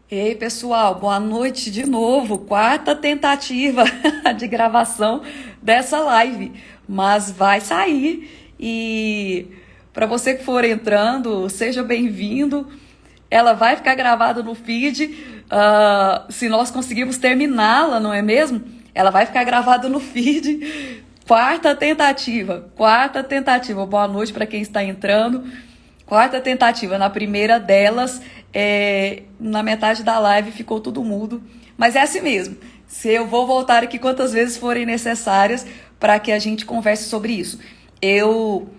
Ei, pessoal, boa noite de novo. Quarta tentativa de gravação dessa live, mas vai sair. E para você que for entrando, seja bem-vindo. Ela vai ficar gravada no feed, se nós conseguirmos terminá-la, não é mesmo? Ela vai ficar gravada no feed. Quarta tentativa, quarta tentativa. Boa noite para quem está entrando. Quarta tentativa, na primeira delas, na metade da live ficou tudo mudo, mas é assim mesmo. Se eu vou voltar aqui quantas vezes forem necessárias para que a gente converse sobre isso. Eu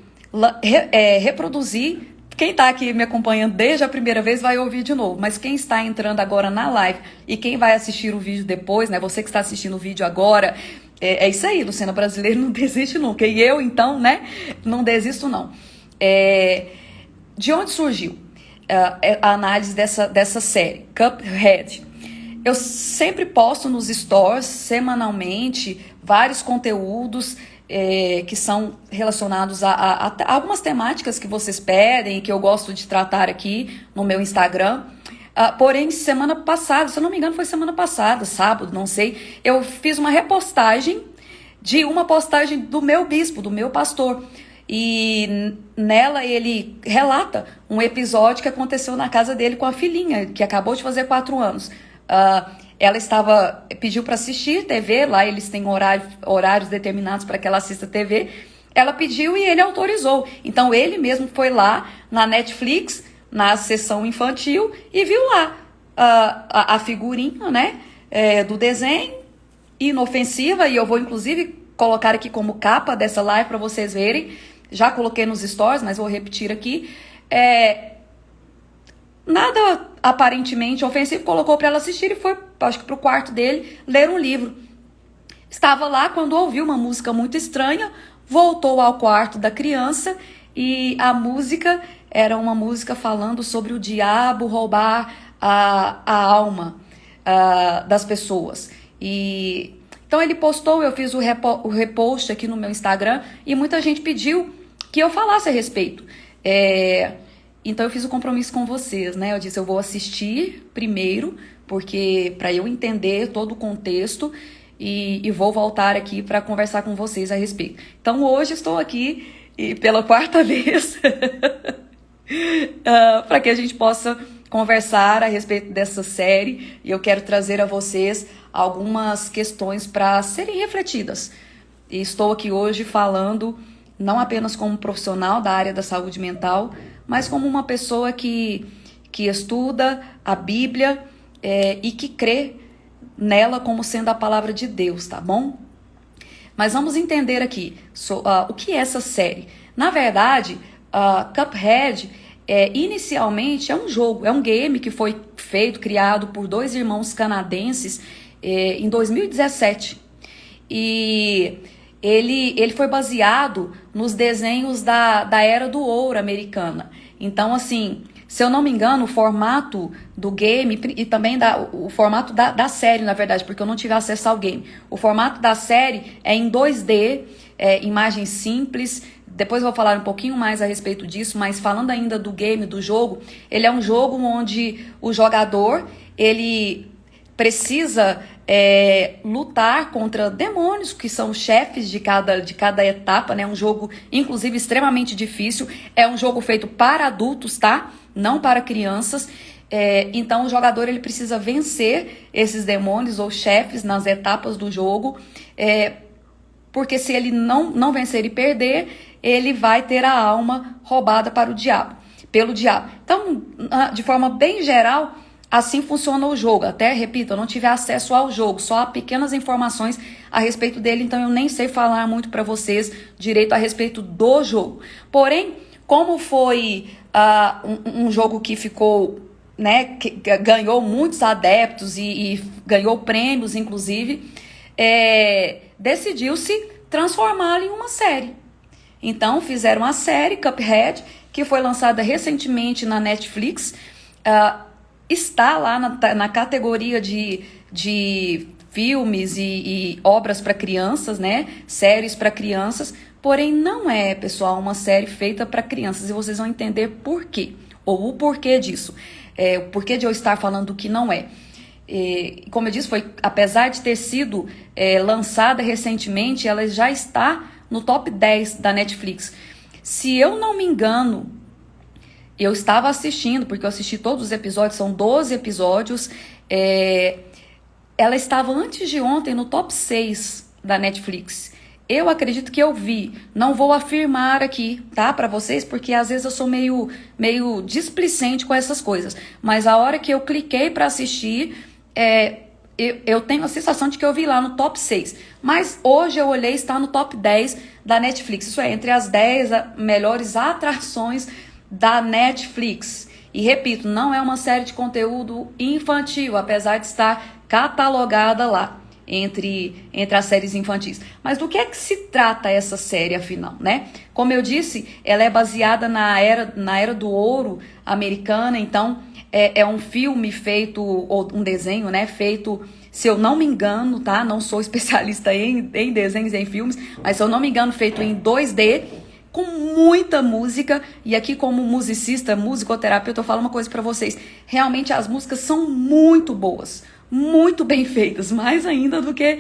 reproduzi, quem está aqui me acompanhando desde a primeira vez vai ouvir de novo, mas quem está entrando agora na live e quem vai assistir o vídeo depois, né? Você que está assistindo o vídeo agora, é isso aí, Luciana Brasileiro não desiste nunca. E eu, então, né, não desisto não. De onde surgiu a análise dessa série, Cuphead? Eu sempre posto nos stories, semanalmente, vários conteúdos que são relacionados a algumas temáticas que vocês pedem, que eu gosto de tratar aqui no meu Instagram. Porém, semana passada, se eu não me engano foi semana passada, sábado, não sei, eu fiz uma repostagem de uma postagem do meu bispo, do meu pastor. E nela ele relata um episódio que aconteceu na casa dele com a filhinha, que acabou de fazer 4 anos. Ela pediu para assistir TV, lá eles têm horários determinados para que ela assista TV. Ela pediu e ele autorizou. Então ele mesmo foi lá na Netflix, na sessão infantil, e viu lá a figurinha, né, do desenho, inofensiva, e eu vou inclusive colocar aqui como capa dessa live para vocês verem. Já coloquei nos stories, mas vou repetir aqui. Nada aparentemente ofensivo, colocou para ela assistir e foi, acho que para o quarto dele, ler um livro. Estava lá quando ouviu uma música muito estranha, voltou ao quarto da criança e a música era uma música falando sobre o diabo roubar a alma das pessoas. Então ele postou, eu fiz o repost aqui no meu Instagram e muita gente pediu que eu falasse a respeito. Então eu fiz o compromisso com vocês, né? Eu disse, eu vou assistir primeiro, porque para eu entender todo o contexto e vou voltar aqui para conversar com vocês a respeito. Então hoje estou aqui e pela quarta vez para que a gente possa conversar a respeito dessa série, e eu quero trazer a vocês algumas questões para serem refletidas. E estou aqui hoje falando não apenas como profissional da área da saúde mental, mas como uma pessoa que estuda a Bíblia e que crê nela como sendo a palavra de Deus, tá bom? Mas vamos entender aqui o que é essa série. Na verdade, Cuphead inicialmente é um jogo, é um game que foi criado por 2 irmãos canadenses em 2017. E ele foi baseado nos desenhos da Era do Ouro americana. Então, assim, se eu não me engano, o formato do game e também o formato da série, na verdade, porque eu não tive acesso ao game. O formato da série é em 2D, imagens simples. Depois eu vou falar um pouquinho mais a respeito disso, mas falando ainda do game, do jogo, ele é um jogo onde o jogador, ele precisa lutar contra demônios, que são chefes de cada etapa, né? Um jogo, inclusive, extremamente difícil. É um jogo feito para adultos, tá? Não para crianças. Então, o jogador ele precisa vencer esses demônios ou chefes nas etapas do jogo, porque se ele não vencer e perder, ele vai ter a alma roubada pelo diabo. Então, de forma bem geral, assim funciona o jogo. Até, repito, eu não tive acesso ao jogo, só há pequenas informações a respeito dele, então eu nem sei falar muito para vocês direito a respeito do jogo. Porém, como foi um jogo que ficou, né, que ganhou muitos adeptos e ganhou prêmios, inclusive, decidiu-se transformá-lo em uma série. Então, fizeram a série Cuphead, que foi lançada recentemente na Netflix. Está lá na categoria de filmes e obras para crianças, né? Séries para crianças. Porém, não é, pessoal, uma série feita para crianças. E vocês vão entender por quê, ou o porquê disso. o porquê de eu estar falando do que não é. Como eu disse, apesar de ter sido lançada recentemente, ela já está no top 10 da Netflix. Se eu não me engano, eu estava assistindo, porque eu assisti todos os episódios, são 12 episódios, ela estava antes de ontem no top 6 da Netflix. Eu acredito que eu vi, não vou afirmar aqui, tá, para vocês, porque às vezes eu sou meio displicente com essas coisas, mas a hora que eu cliquei para assistir, eu tenho a sensação de que eu vi lá no top 6, mas hoje eu olhei, está no top 10 da Netflix, isso é, entre as 10 melhores atrações da Netflix. E repito, não é uma série de conteúdo infantil, apesar de estar catalogada lá entre as séries infantis. Mas do que é que se trata essa série, afinal, né? Como eu disse, ela é baseada na era do ouro americana, então é um filme feito, ou um desenho, né, feito, se eu não me engano, tá? Não sou especialista em desenhos, em filmes, mas se eu não me engano, feito em 2D, com muita música. E aqui, como musicista, musicoterapeuta, eu falo uma coisa pra vocês. Realmente as músicas são muito boas, muito bem feitas, mais ainda do que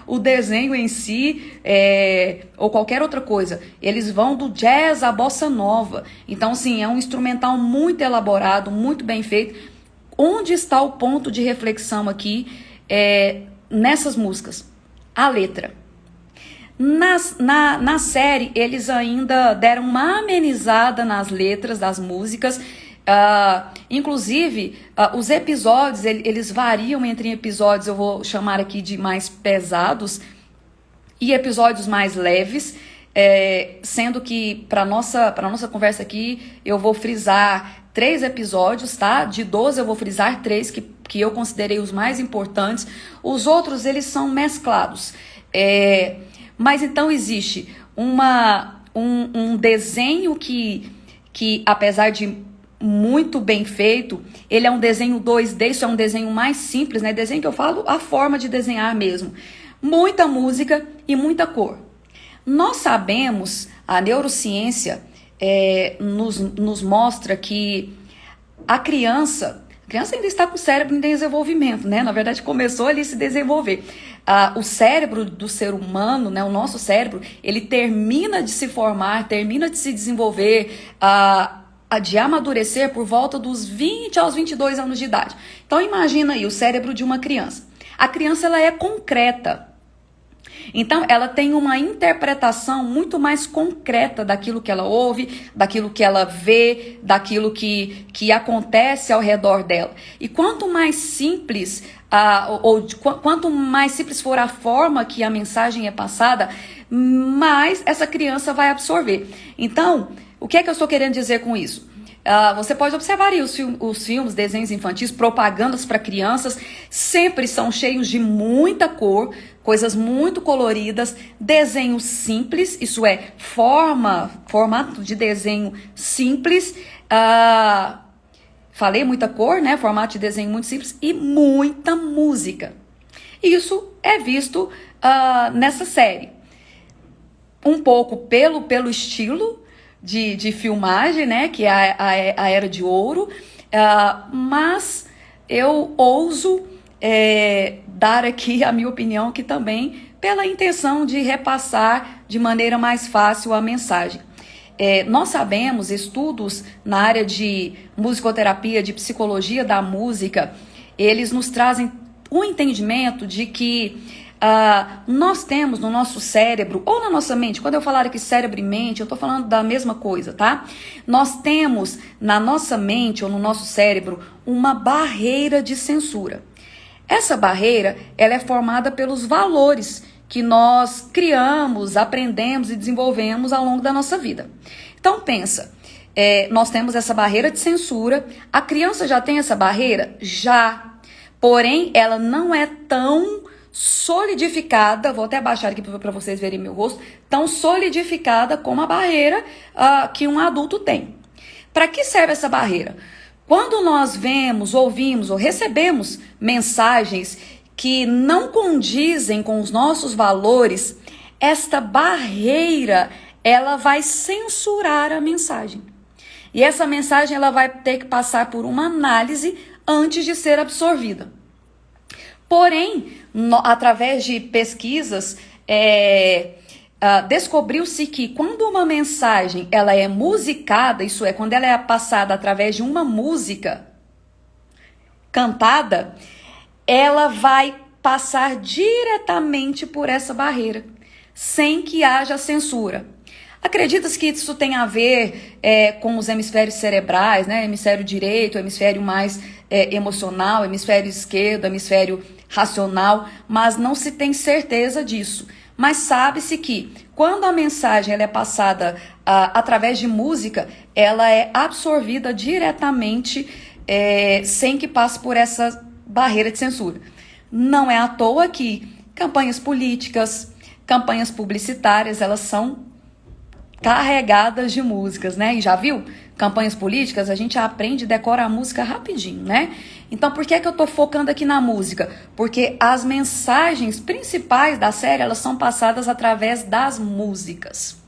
o desenho em si, ou qualquer outra coisa. Eles vão do jazz à bossa nova. Então, sim, é um instrumental muito elaborado, muito bem feito. Onde está o ponto de reflexão aqui nessas músicas? A letra. Na série, eles ainda deram uma amenizada nas letras das músicas. Inclusive, os episódios, eles variam entre episódios, eu vou chamar aqui de mais pesados, e episódios mais leves, sendo que para nossa conversa aqui, eu vou frisar 3 episódios, tá? De 12 eu vou frisar 3 que eu considerei os mais importantes. Os outros, eles são mesclados. Mas então existe um desenho que apesar de muito bem feito, ele é um desenho 2D, isso é um desenho mais simples, né? Desenho que eu falo, a forma de desenhar mesmo. Muita música e muita cor. Nós sabemos, a neurociência nos mostra que a criança ainda está com o cérebro em desenvolvimento, né? Na verdade, começou ali a se desenvolver. O cérebro do ser humano, né? O nosso cérebro, ele termina de se formar, termina de se desenvolver, de amadurecer por volta dos 20 aos 22 anos de idade. Então, imagina aí o cérebro de uma criança. A criança, ela é concreta. Então, ela tem uma interpretação muito mais concreta daquilo que ela ouve, daquilo que ela vê, daquilo que acontece ao redor dela. E quanto mais simples, quanto mais simples for a forma que a mensagem é passada, mais essa criança vai absorver. Então, o que é que eu estou querendo dizer com isso? Você pode observar aí os filmes, desenhos infantis, propagandas para crianças, sempre são cheios de muita cor, coisas muito coloridas, desenhos simples, isso é, formato de desenho simples, falei muita cor, né? Formato de desenho muito simples e muita música. Isso é visto nessa série. Um pouco pelo estilo de filmagem, né, que é a Era de Ouro, mas eu ouso dar aqui a minha opinião, que também pela intenção de repassar de maneira mais fácil a mensagem. Nós sabemos, estudos na área de musicoterapia, de psicologia da música, eles nos trazem o entendimento de que nós temos no nosso cérebro, ou na nossa mente, quando eu falar aqui cérebro e mente, eu estou falando da mesma coisa, tá? Nós temos na nossa mente ou no nosso cérebro uma barreira de censura. Essa barreira, ela é formada pelos valores que nós criamos, aprendemos e desenvolvemos ao longo da nossa vida. Então pensa, nós temos essa barreira de censura, a criança já tem essa barreira? Já, porém ela não é tão solidificada, vou até abaixar aqui para vocês verem meu rosto, tão solidificada como a barreira que um adulto tem. Para que serve essa barreira? Quando nós vemos, ouvimos ou recebemos mensagens que não condizem com os nossos valores, esta barreira, ela vai censurar a mensagem. E essa mensagem ela vai ter que passar por uma análise antes de ser absorvida. Porém, através de pesquisas, descobriu-se que quando uma mensagem ela é musicada, isso é, quando ela é passada através de uma música cantada, ela vai passar diretamente por essa barreira, sem que haja censura. Acredita-se que isso tem a ver com os hemisférios cerebrais, né? Hemisfério direito, hemisfério mais emocional, hemisfério esquerdo, hemisfério racional, mas não se tem certeza disso. Mas sabe-se que quando a mensagem ela é passada através de música, ela é absorvida diretamente sem que passe por essa barreira de censura. Não é à toa que campanhas políticas, campanhas publicitárias, elas são carregadas de músicas, né? E já viu? Campanhas políticas, a gente aprende e decora a música rapidinho, né? Então, por que eu tô focando aqui na música? Porque as mensagens principais da série, elas são passadas através das músicas.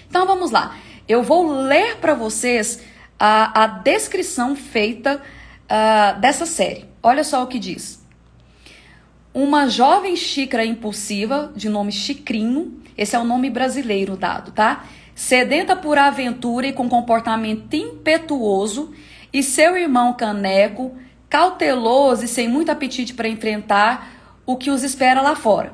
Então, vamos lá. Eu vou ler para vocês a descrição feita dessa série. Olha só o que diz. Uma jovem xícara impulsiva, de nome Chicrinho, esse é o nome brasileiro dado, tá? Sedenta por aventura e com comportamento impetuoso, e seu irmão Caneco, cauteloso e sem muito apetite para enfrentar o que os espera lá fora.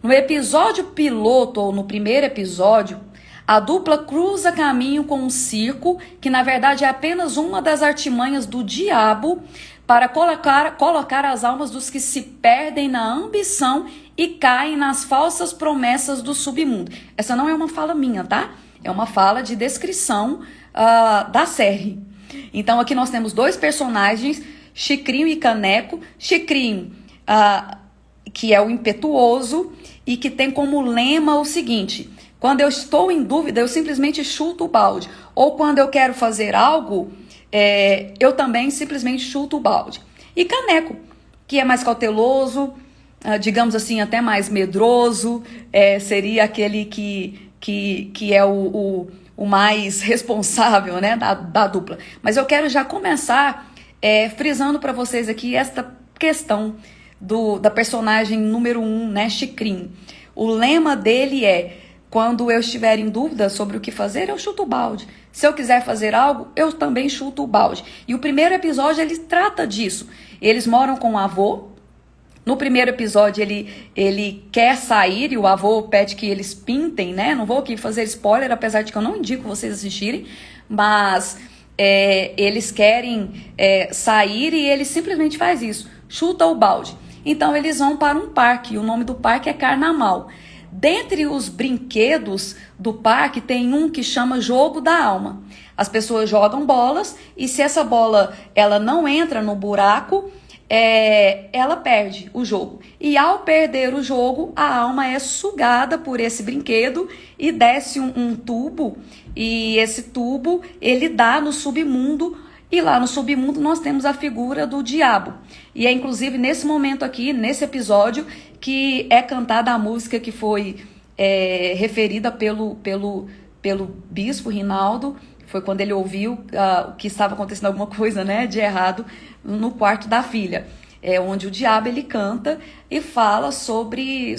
No episódio piloto, ou no primeiro episódio, a dupla cruza caminho com um circo, que na verdade é apenas uma das artimanhas do diabo, para colocar as almas dos que se perdem na ambição e caem nas falsas promessas do submundo. Essa não é uma fala minha, tá? É uma fala de descrição da série. Então aqui nós temos dois personagens, Chicrinho e Caneco. Chicrinho, que é o impetuoso e que tem como lema o seguinte: quando eu estou em dúvida, eu simplesmente chuto o balde. Ou quando eu quero fazer algo, eu também simplesmente chuto o balde. E Caneco, que é mais cauteloso, digamos assim, até mais medroso, seria aquele que é o mais responsável, né, da dupla. Mas eu quero já começar frisando para vocês aqui esta questão da personagem número 1, né, Chicrinho. O lema dele é: quando eu estiver em dúvida sobre o que fazer, eu chuto o balde. Se eu quiser fazer algo, eu também chuto o balde. E o primeiro episódio, ele trata disso. Eles moram com o avô. No primeiro episódio, ele quer sair e o avô pede que eles pintem, né? Não vou aqui fazer spoiler, apesar de que eu não indico vocês assistirem. Mas eles querem sair e ele simplesmente faz isso. Chuta o balde. Então, eles vão para um parque. E o nome do parque é Carnaval. Dentre os brinquedos do parque, tem um que chama Jogo da Alma. As pessoas jogam bolas e se essa bola ela não entra no buraco, ela perde o jogo. E ao perder o jogo, a alma é sugada por esse brinquedo e desce um tubo. E esse tubo, ele dá no submundo. E lá no submundo nós temos a figura do diabo. E é inclusive nesse momento aqui, nesse episódio, que é cantada a música que foi referida pelo bispo Rinaldo. Foi quando ele ouviu que estava acontecendo alguma coisa, né, de errado no quarto da filha. Onde o diabo ele canta e fala sobre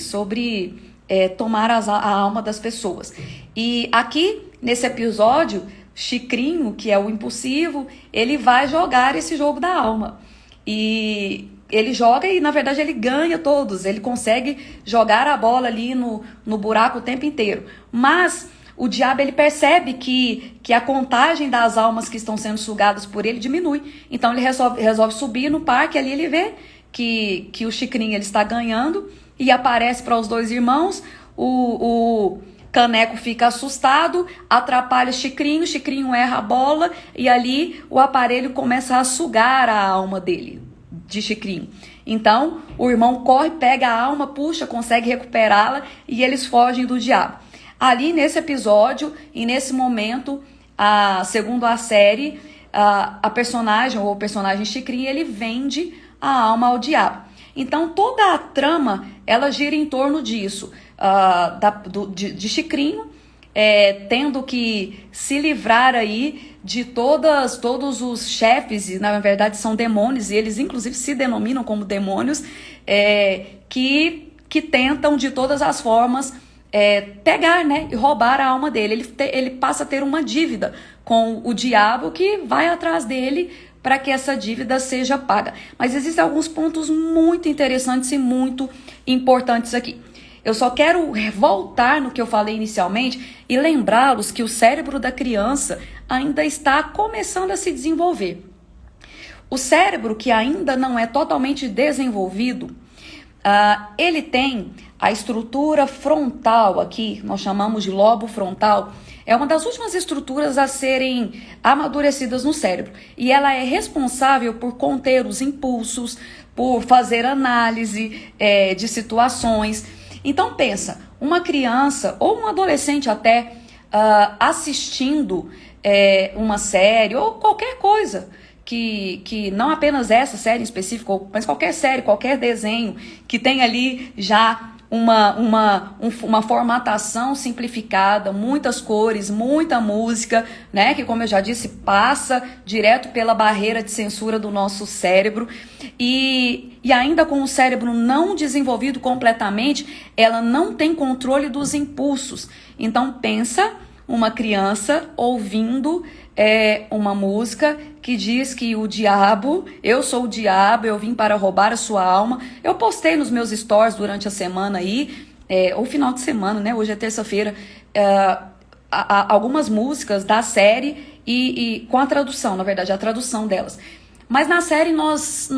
tomar a alma das pessoas. E aqui, nesse episódio, Chicrinho, que é o impulsivo, ele vai jogar esse jogo da alma. E ele joga e, na verdade, ele ganha todos. Ele consegue jogar a bola ali no buraco o tempo inteiro. Mas o diabo, ele percebe que a contagem das almas que estão sendo sugadas por ele diminui. Então, ele resolve subir no parque. Ali ele vê que o Chicrinho ele está ganhando e aparece para os dois irmãos. O Caneco fica assustado, atrapalha o Chicrinho erra a bola e ali o aparelho começa a sugar a alma dele, de Chicrinho. Então, o irmão corre, pega a alma, puxa, consegue recuperá-la e eles fogem do diabo. Ali nesse episódio e nesse momento, segundo a série, a personagem ou o personagem Chicrinho, ele vende a alma ao diabo. Então, toda a trama, ela gira em torno disso. De Chicrinho, tendo que se livrar aí de todos os chefes, e na verdade são demônios, e eles inclusive se denominam como demônios, que tentam de todas as formas pegar, né, e roubar a alma dele. Ele passa a ter uma dívida com o diabo, que vai atrás dele para que essa dívida seja paga. Mas existem alguns pontos muito interessantes e muito importantes aqui. Eu só quero voltar no que eu falei inicialmente e lembrá-los que o cérebro da criança ainda está começando a se desenvolver. O cérebro que ainda não é totalmente desenvolvido, ele tem a estrutura frontal aqui, nós chamamos de lobo frontal, é uma das últimas estruturas a serem amadurecidas no cérebro. E ela é responsável por conter os impulsos, por fazer análise de situações. Então pensa, uma criança ou um adolescente até assistindo uma série ou qualquer coisa, que não apenas essa série em específico, mas qualquer série, qualquer desenho que tem ali já uma formatação simplificada, muitas cores, muita música, né, que, como eu já disse, passa direto pela barreira de censura do nosso cérebro, e ainda com o cérebro não desenvolvido completamente, ela não tem controle dos impulsos. Então pensa uma criança ouvindo uma música que diz que o diabo, eu sou o diabo, eu vim para roubar a sua alma. Eu postei nos meus stories durante a semana aí, ou final de semana, né? Hoje é terça-feira, algumas músicas da série e com a tradução, na verdade, a tradução delas. Mas na série nós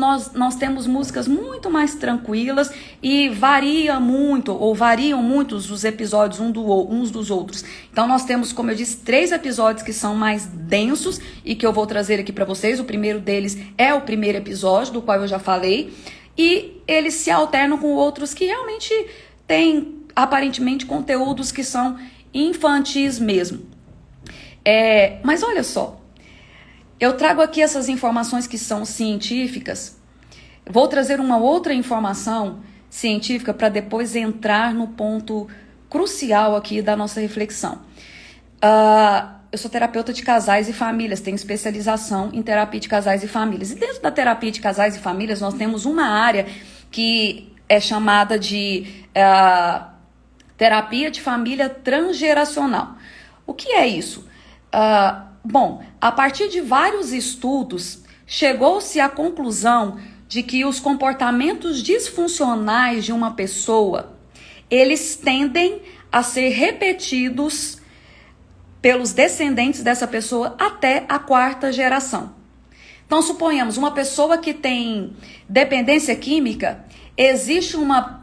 temos músicas muito mais tranquilas e variam muito os episódios uns dos outros. Então nós temos, como eu disse, 3 episódios que são mais densos e que eu vou trazer aqui para vocês. O primeiro deles é o primeiro episódio, do qual eu já falei. E eles se alternam com outros que realmente têm, aparentemente, conteúdos que são infantis mesmo. Mas olha só. Eu trago aqui essas informações que são científicas. Vou trazer uma outra informação científica para depois entrar no ponto crucial aqui da nossa reflexão. Eu sou terapeuta de casais e famílias, tenho especialização em terapia de casais e famílias. E dentro da terapia de casais e famílias, nós temos uma área que é chamada de terapia de família transgeracional. O que é isso? Bom, a partir de vários estudos, chegou-se à conclusão de que os comportamentos disfuncionais de uma pessoa, eles tendem a ser repetidos pelos descendentes dessa pessoa até a 4ª geração. Então, suponhamos, uma pessoa que tem dependência química, existe uma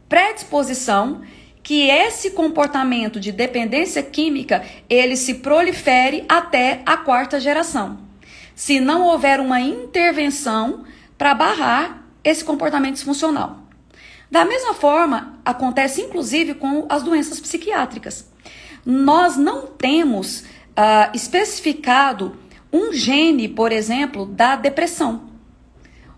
predisposição que esse comportamento de dependência química, ele se prolifere até a 4ª geração. Se não houver uma intervenção para barrar esse comportamento disfuncional. Da mesma forma, acontece inclusive com as doenças psiquiátricas. Nós não temos especificado um gene, por exemplo, da depressão.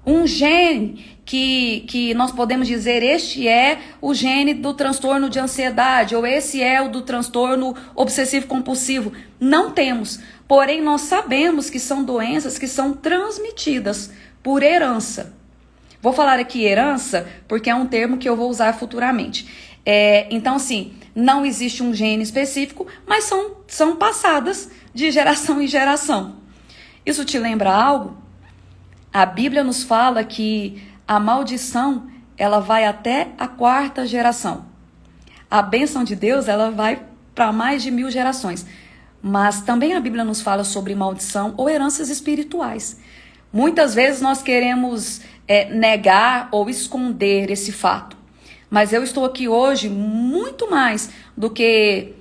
Um gene que nós podemos dizer, este é o gene do transtorno de ansiedade, ou esse é o do transtorno obsessivo-compulsivo. Não temos, porém nós sabemos que são doenças que são transmitidas por herança. Vou falar aqui herança porque é um termo que eu vou usar futuramente. Então, assim, não existe um gene específico, mas são passadas de geração em geração. Isso te lembra algo? A Bíblia nos fala que a maldição, ela vai até a 4ª geração. A bênção de Deus, ela vai para mais de 1000 gerações. Mas também a Bíblia nos fala sobre maldição ou heranças espirituais. Muitas vezes nós queremos negar ou esconder esse fato. Mas eu estou aqui hoje muito mais do que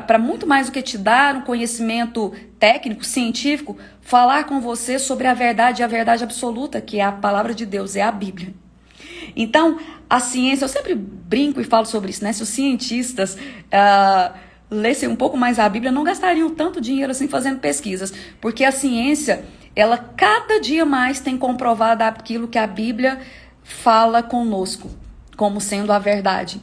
para muito mais do que te dar um conhecimento técnico, científico, falar com você sobre a verdade absoluta, que é a palavra de Deus, é a Bíblia. Então, a ciência, eu sempre brinco e falo sobre isso, né? Se os cientistas lessem um pouco mais a Bíblia, não gastariam tanto dinheiro assim fazendo pesquisas, porque a ciência, ela cada dia mais tem comprovado aquilo que a Bíblia fala conosco, como sendo a verdade.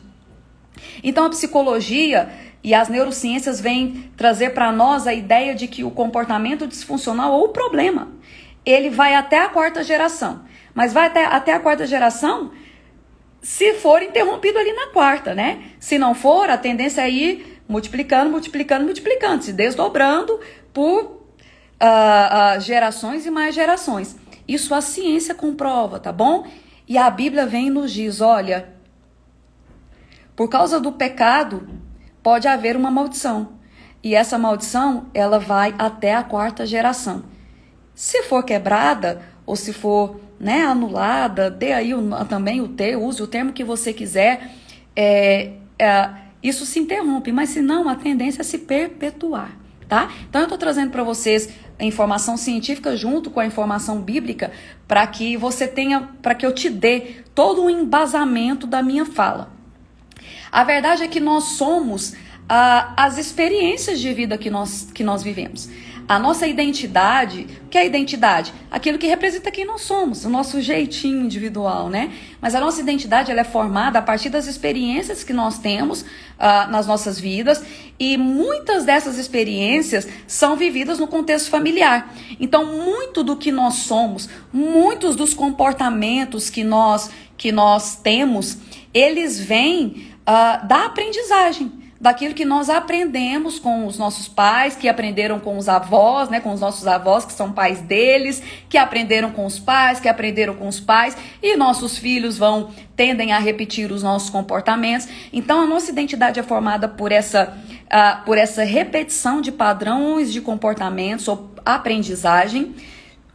Então a psicologia, E as neurociências vêm trazer para nós a ideia de que o comportamento disfuncional ou o problema, ele vai até a quarta geração. Mas vai até a quarta geração se for interrompido ali na quarta, né? Se não for, a tendência é ir multiplicando, se desdobrando por gerações e mais gerações. Isso a ciência comprova, tá bom? E a Bíblia vem e nos diz, olha, por causa do pecado, pode haver uma maldição. E essa maldição, ela vai até a quarta geração. Se for quebrada, ou se for, né, anulada, dê aí também use o termo que você quiser, isso se interrompe, mas se não, a tendência é se perpetuar, tá? Então eu estou trazendo para vocês a informação científica junto com a informação bíblica para que eu te dê todo o embasamento da minha fala. A verdade é que nós somos as experiências de vida que nós vivemos. A nossa identidade, o que é a identidade? Aquilo que representa quem nós somos, o nosso jeitinho individual, né? Mas a nossa identidade, ela é formada a partir das experiências que nós temos nas nossas vidas, e muitas dessas experiências são vividas no contexto familiar. Então, muito do que nós somos, muitos dos comportamentos que nós temos, eles vêm da aprendizagem, daquilo que nós aprendemos com os nossos pais, que aprenderam com os avós, né, com os nossos avós, que são pais deles, que aprenderam com os pais, que aprenderam com os pais, e nossos filhos tendem a repetir os nossos comportamentos. Então, a nossa identidade é formada por essa repetição de padrões de comportamentos ou aprendizagem,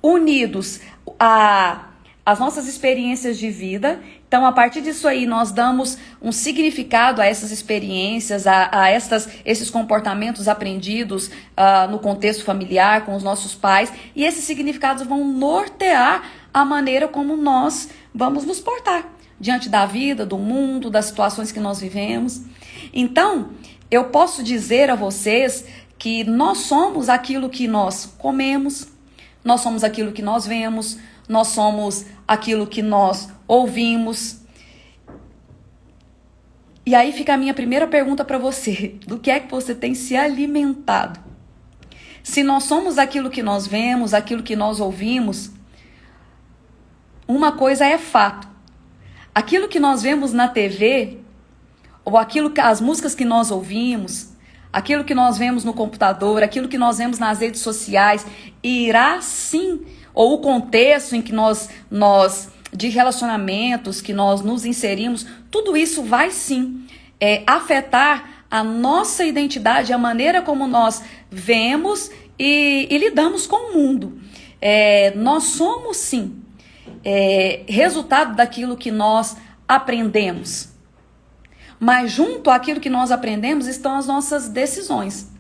unidos às nossas experiências de vida. Então, a partir disso aí, nós damos um significado a essas experiências, esses comportamentos aprendidos no contexto familiar, com os nossos pais, e esses significados vão nortear a maneira como nós vamos nos portar diante da vida, do mundo, das situações que nós vivemos. Então, eu posso dizer a vocês que nós somos aquilo que nós comemos, nós somos aquilo que nós vemos, nós somos aquilo que nós ouvimos. E aí fica a minha primeira pergunta para você: do que é que você tem se alimentado? Se nós somos aquilo que nós vemos, aquilo que nós ouvimos, uma coisa é fato: aquilo que nós vemos na TV, ou as músicas que nós ouvimos, aquilo que nós vemos no computador, aquilo que nós vemos nas redes sociais, irá sim, ou o contexto em que nós de relacionamentos que nós nos inserimos, tudo isso vai sim afetar a nossa identidade, a maneira como nós vemos e lidamos com o mundo. Nós somos sim resultado daquilo que nós aprendemos. Mas junto àquilo que nós aprendemos estão as nossas decisões.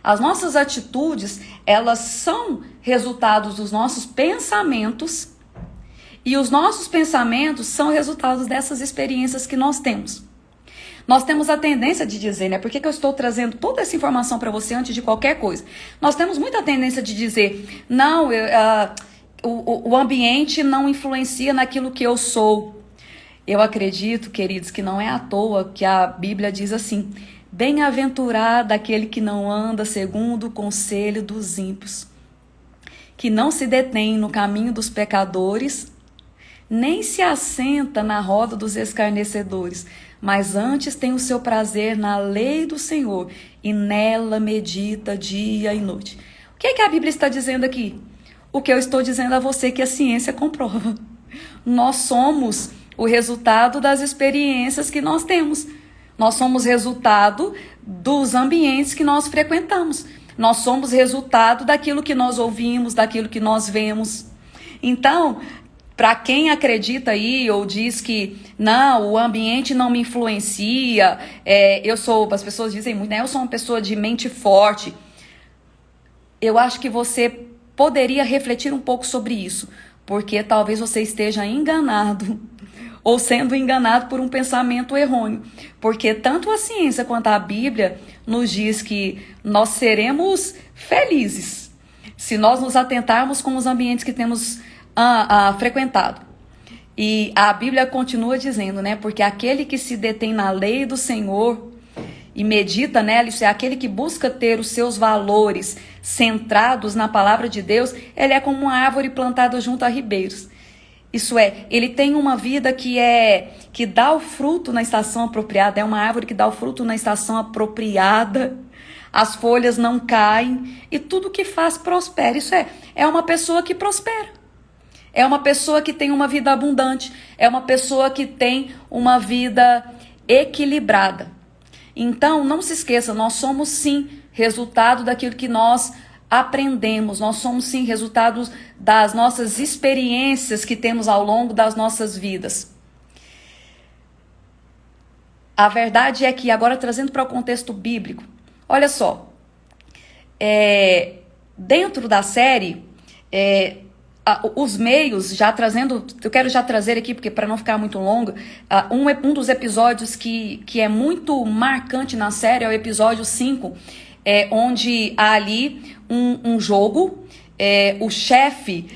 As nossas atitudes, elas são resultados dos nossos pensamentos, e os nossos pensamentos são resultados dessas experiências que nós temos. Nós temos a tendência de dizer, né? Por que eu estou trazendo toda essa informação para você antes de qualquer coisa? Nós temos muita tendência de dizer, não, o ambiente não influencia naquilo que eu sou. Eu acredito, queridos, que não é à toa que a Bíblia diz assim: bem-aventurado aquele que não anda segundo o conselho dos ímpios, que não se detém no caminho dos pecadores, nem se assenta na roda dos escarnecedores, mas antes tem o seu prazer na lei do Senhor, e nela medita dia e noite. O que é que a Bíblia está dizendo aqui? O que eu estou dizendo a você que a ciência comprova. Nós somos o resultado das experiências que nós temos. Nós somos resultado dos ambientes que nós frequentamos. Nós somos resultado daquilo que nós ouvimos, daquilo que nós vemos. Então, para quem acredita aí ou diz que não, o ambiente não me influencia, as pessoas dizem muito, né? Eu sou uma pessoa de mente forte. Eu acho que você poderia refletir um pouco sobre isso, porque talvez você esteja enganado ou sendo enganado por um pensamento errôneo, porque tanto a ciência quanto a Bíblia nos diz que nós seremos felizes se nós nos atentarmos com os ambientes que temos frequentado. E a Bíblia continua dizendo, né? Porque aquele que se detém na lei do Senhor e medita nela, isso é, aquele que busca ter os seus valores centrados na palavra de Deus, ele é como uma árvore plantada junto a ribeiros. Isso é, ele tem uma vida que dá o fruto na estação apropriada, é uma árvore que dá o fruto na estação apropriada, as folhas não caem e tudo que faz prospera. Isso é uma pessoa que prospera. É uma pessoa que tem uma vida abundante, é uma pessoa que tem uma vida equilibrada. Então, não se esqueça, nós somos sim resultado daquilo que nós aprendemos, nós somos sim resultados das nossas experiências que temos ao longo das nossas vidas. A verdade é que, agora trazendo para o contexto bíblico, olha só, dentro da série, os meios, já trazendo, eu quero já trazer aqui, porque para não ficar muito longo, um dos episódios que é muito marcante na série é o episódio 5, onde há ali um jogo, o chefe,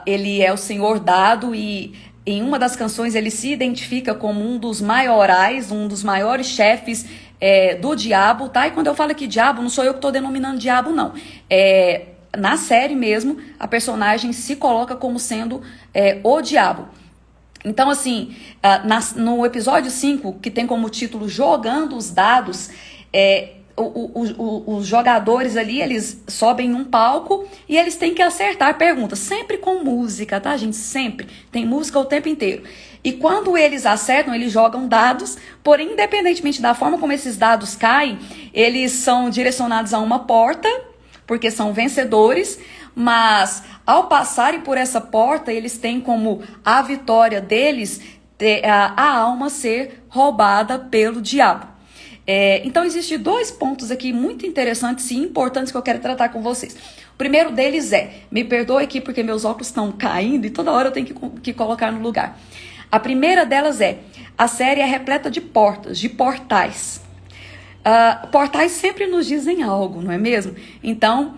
ele é o Senhor Dado, e em uma das canções ele se identifica como um dos maiorais, um dos maiores chefes do diabo, tá? E quando eu falo aqui diabo, não sou eu que estou denominando diabo, não. Na série mesmo, a personagem se coloca como sendo o diabo. Então, assim, no episódio 5, que tem como título Jogando os Dados, os jogadores ali, eles sobem num palco e eles têm que acertar perguntas, sempre com música, tá, gente? Sempre. Tem música o tempo inteiro. E quando eles acertam, eles jogam dados, porém, independentemente da forma como esses dados caem, eles são direcionados a uma porta, porque são vencedores, mas ao passarem por essa porta, eles têm como a vitória deles a alma ser roubada pelo diabo. Então, existem dois pontos aqui muito interessantes e importantes que eu quero tratar com vocês. O primeiro deles me perdoe aqui porque meus óculos estão caindo e toda hora eu tenho que colocar no lugar. A primeira delas a série é repleta de portas, de portais. Portais sempre nos dizem algo, não é mesmo? Então,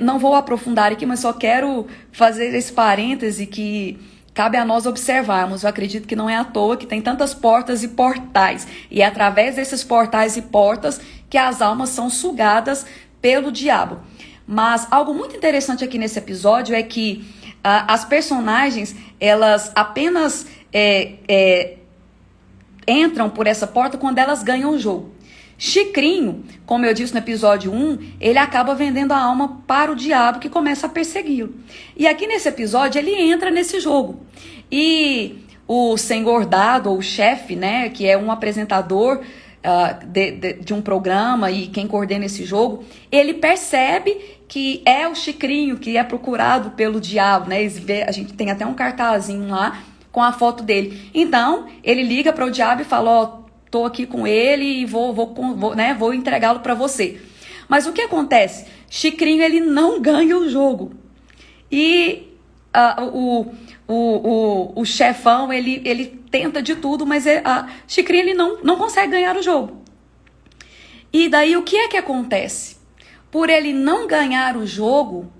não vou aprofundar aqui, mas só quero fazer esse parêntese que cabe a nós observarmos. Eu acredito que não é à toa que tem tantas portas e portais. E é através desses portais e portas que as almas são sugadas pelo diabo. Mas algo muito interessante aqui nesse episódio é que as personagens, elas apenas entram por essa porta quando elas ganham o jogo. Chicrinho, como eu disse no episódio 1, ele acaba vendendo a alma para o diabo, que começa a persegui-lo. E aqui nesse episódio ele entra nesse jogo. E o Senhor Dado, ou o chefe, né, que é um apresentador de um programa e quem coordena esse jogo, ele percebe que é o Chicrinho que é procurado pelo diabo, né? A gente tem até um cartazinho lá com a foto dele. Então, ele liga para o diabo e fala, tô aqui com ele e vou entregá-lo para você. Mas o que acontece? Chicrinho, ele não ganha o jogo. E o chefão, ele tenta de tudo, mas Chicrinho, ele não consegue ganhar o jogo. E daí, o que é que acontece? Por ele não ganhar o jogo,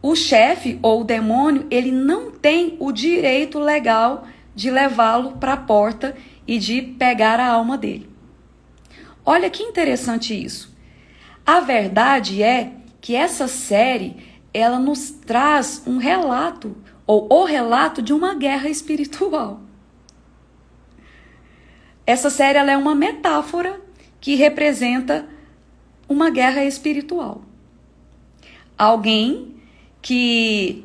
o chefe ou o demônio, ele não tem o direito legal de levá-lo para a porta e de pegar a alma dele. Olha que interessante isso. A verdade é que essa série, ela nos traz um relato, ou o relato de uma guerra espiritual. Essa série, ela é uma metáfora que representa uma guerra espiritual. Alguém que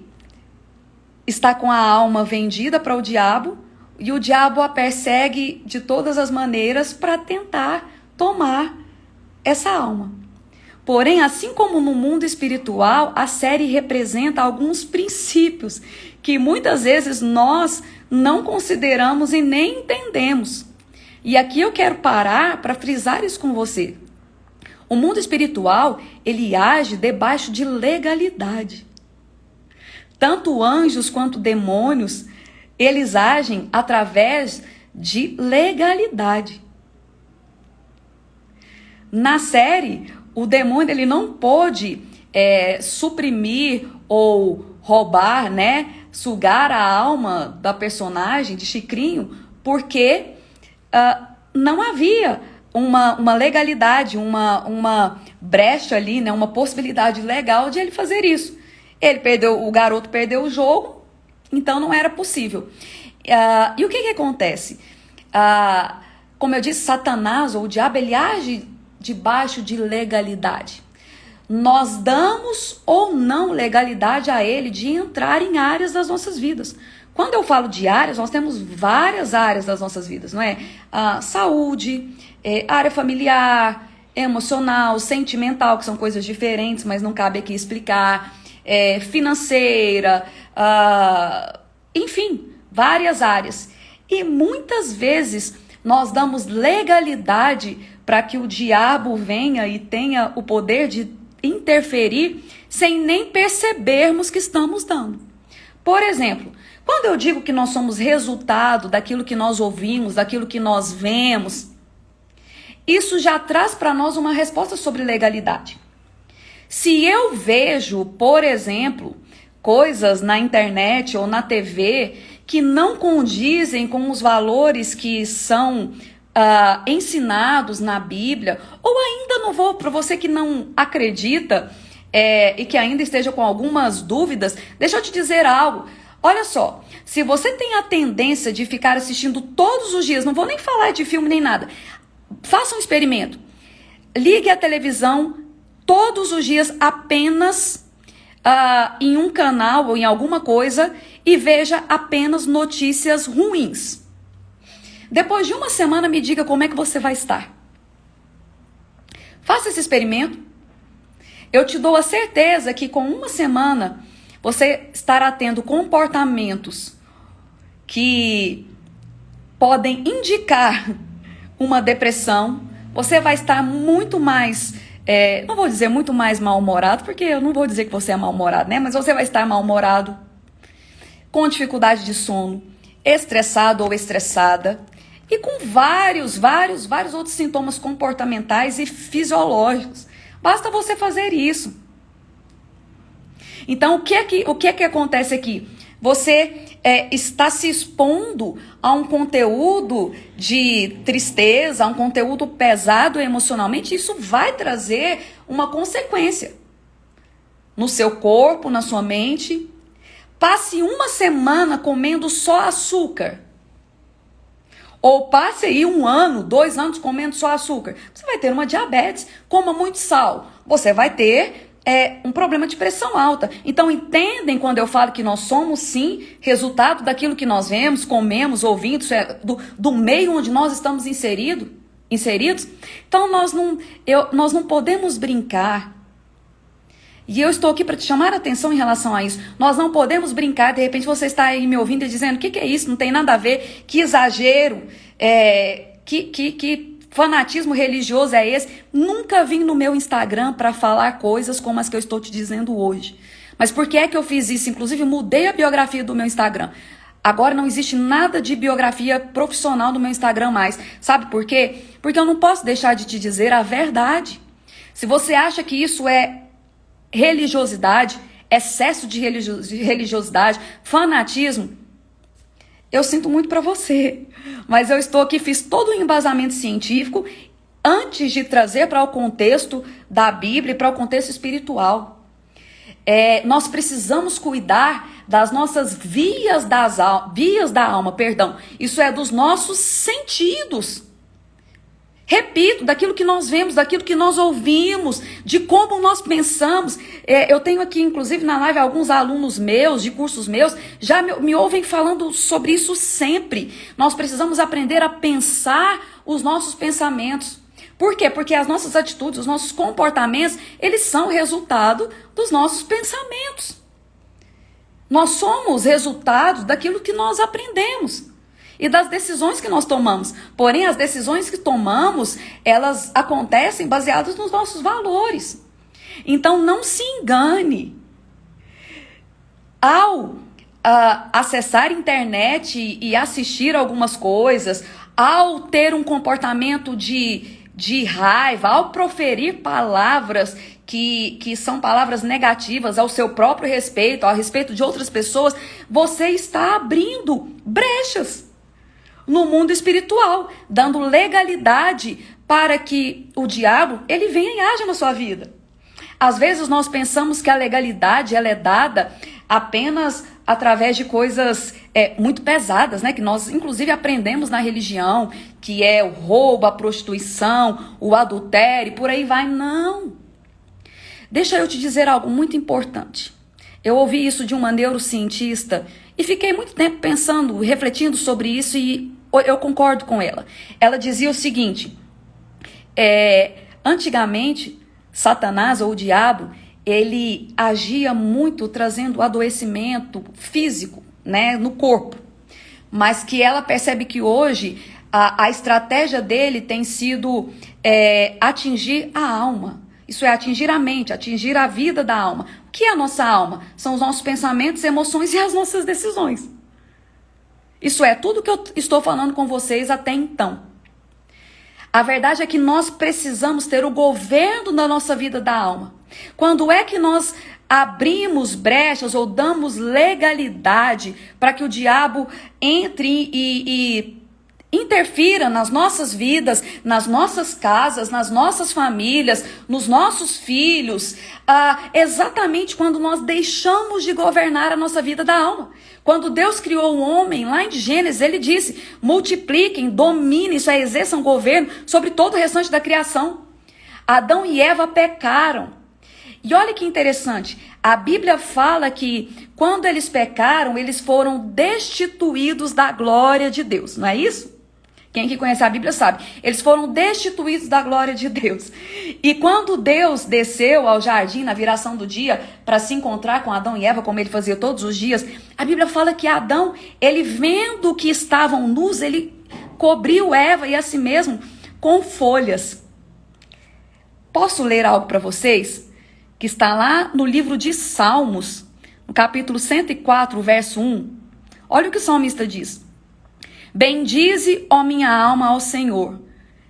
está com a alma vendida para o diabo, e o diabo a persegue de todas as maneiras para tentar tomar essa alma. Porém, assim como no mundo espiritual, a série representa alguns princípios que muitas vezes nós não consideramos e nem entendemos. E aqui eu quero parar para frisar isso com você. O mundo espiritual, ele age debaixo de legalidade. Tanto anjos quanto demônios, eles agem através de legalidade. Na série, o demônio, ele não pôde suprimir ou roubar, né, sugar a alma da personagem de Chicrinho, porque não havia uma legalidade, uma brecha ali, né, uma possibilidade legal de ele fazer isso. O garoto perdeu o jogo, então não era possível. E o que acontece? Como eu disse, Satanás ou o diabo, ele age debaixo de legalidade. Nós damos ou não legalidade a ele de entrar em áreas das nossas vidas. Quando eu falo de áreas, nós temos várias áreas das nossas vidas, não é? Saúde, área familiar, emocional, sentimental, que são coisas diferentes, mas não cabe aqui explicar, financeira, enfim, várias áreas. E muitas vezes nós damos legalidade para que o diabo venha e tenha o poder de interferir sem nem percebermos que estamos dando. Por exemplo, quando eu digo que nós somos resultado daquilo que nós ouvimos, daquilo que nós vemos, isso já traz para nós uma resposta sobre legalidade. Se eu vejo, por exemplo, coisas na internet ou na TV que não condizem com os valores que são ensinados na Bíblia, ou ainda não vou, para você que não acredita e que ainda esteja com algumas dúvidas, deixa eu te dizer algo. Olha só, se você tem a tendência de ficar assistindo todos os dias, não vou nem falar de filme nem nada, faça um experimento. Ligue a televisão todos os dias apenas em um canal ou em alguma coisa e veja apenas notícias ruins. Depois de uma semana, me diga como é que você vai estar. Faça esse experimento. Eu te dou a certeza que com uma semana você estará tendo comportamentos que podem indicar uma depressão. Você vai estar muito mais, não vou dizer muito mais mal-humorado, porque eu não vou dizer que você é mal-humorado, né? Mas você vai estar mal-humorado, com dificuldade de sono, estressado ou estressada, e com vários outros sintomas comportamentais e fisiológicos. Basta você fazer isso. Então, o que é que acontece aqui? Você está se expondo a um conteúdo de tristeza, a um conteúdo pesado emocionalmente. Isso vai trazer uma consequência no seu corpo, na sua mente. Passe uma semana comendo só açúcar. Ou passe aí 1 ano, 2 anos comendo só açúcar. Você vai ter uma diabetes. Coma muito sal. Você vai ter um problema de pressão alta. Então entendem quando eu falo que nós somos sim resultado daquilo que nós vemos, comemos, ouvimos, do meio onde nós estamos inseridos. Então nós não podemos brincar. E eu estou aqui para te chamar a atenção em relação a isso. Nós não podemos brincar, de repente você está aí me ouvindo e dizendo, o que é isso? Não tem nada a ver, que exagero, que fanatismo religioso é esse? Nunca vim no meu Instagram para falar coisas como as que eu estou te dizendo hoje. Mas por que é que eu fiz isso? Inclusive mudei a biografia do meu Instagram. Agora não existe nada de biografia profissional no meu Instagram mais. Sabe por quê? Porque eu não posso deixar de te dizer a verdade. Se você acha que isso é religiosidade, excesso de religiosidade, fanatismo, eu sinto muito para você, mas eu estou aqui, fiz todo o embasamento científico antes de trazer para o contexto da Bíblia e para o contexto espiritual. Nós precisamos cuidar das nossas vias da alma, isso é, dos nossos sentidos. Repito, daquilo que nós vemos, daquilo que nós ouvimos, de como nós pensamos. Eu tenho aqui, inclusive, na live, alguns alunos meus, de cursos meus, já me ouvem falando sobre isso sempre. Nós precisamos aprender a pensar os nossos pensamentos. Por quê? Porque as nossas atitudes, os nossos comportamentos, eles são resultado dos nossos pensamentos. Nós somos resultado daquilo que nós aprendemos e das decisões que nós tomamos. Porém, as decisões que tomamos, elas acontecem baseadas nos nossos valores. Então, não se engane. Ao acessar a internet e assistir algumas coisas, ao ter um comportamento de raiva, ao proferir palavras que são palavras negativas ao seu próprio respeito, ao respeito de outras pessoas, você está abrindo brechas. no mundo espiritual, dando legalidade para que o diabo ele venha e haja na sua vida. Às vezes nós pensamos que a legalidade ela é dada apenas através de coisas muito pesadas, né? Que nós inclusive aprendemos na religião, que é o roubo, a prostituição, o adultério, por aí vai. Não. Deixa eu te dizer algo muito importante. Eu ouvi isso de uma neurocientista e fiquei muito tempo pensando, refletindo sobre isso e eu concordo com ela. Ela dizia o seguinte, antigamente, Satanás ou o diabo, ele agia muito trazendo adoecimento físico, né, no corpo. Mas que ela percebe que hoje a estratégia dele tem sido atingir a alma. Isso é atingir a mente, atingir a vida da alma. O que é a nossa alma? São os nossos pensamentos, emoções e as nossas decisões. Isso é tudo que eu estou falando com vocês até então. A verdade é que nós precisamos ter o governo da nossa vida da alma. Quando é que nós abrimos brechas ou damos legalidade para que o diabo entre e interfira nas nossas vidas, nas nossas casas, nas nossas famílias, nos nossos filhos, exatamente quando nós deixamos de governar a nossa vida da alma. Quando Deus criou o homem, lá em Gênesis, ele disse, multipliquem, dominem, isso é, exerçam governo sobre todo o restante da criação. Adão e Eva pecaram. E olha que interessante, a Bíblia fala que quando eles pecaram, eles foram destituídos da glória de Deus, não é isso? Quem que conhece a Bíblia sabe. Eles foram destituídos da glória de Deus. E quando Deus desceu ao jardim na viração do dia para se encontrar com Adão e Eva, como ele fazia todos os dias, a Bíblia fala que Adão, ele vendo que estavam nus, ele cobriu Eva e a si mesmo com folhas. Posso ler algo para vocês? Que está lá no livro de Salmos, no capítulo 104, verso 1. Olha o que o salmista diz. Bendize, ó minha alma, ao Senhor.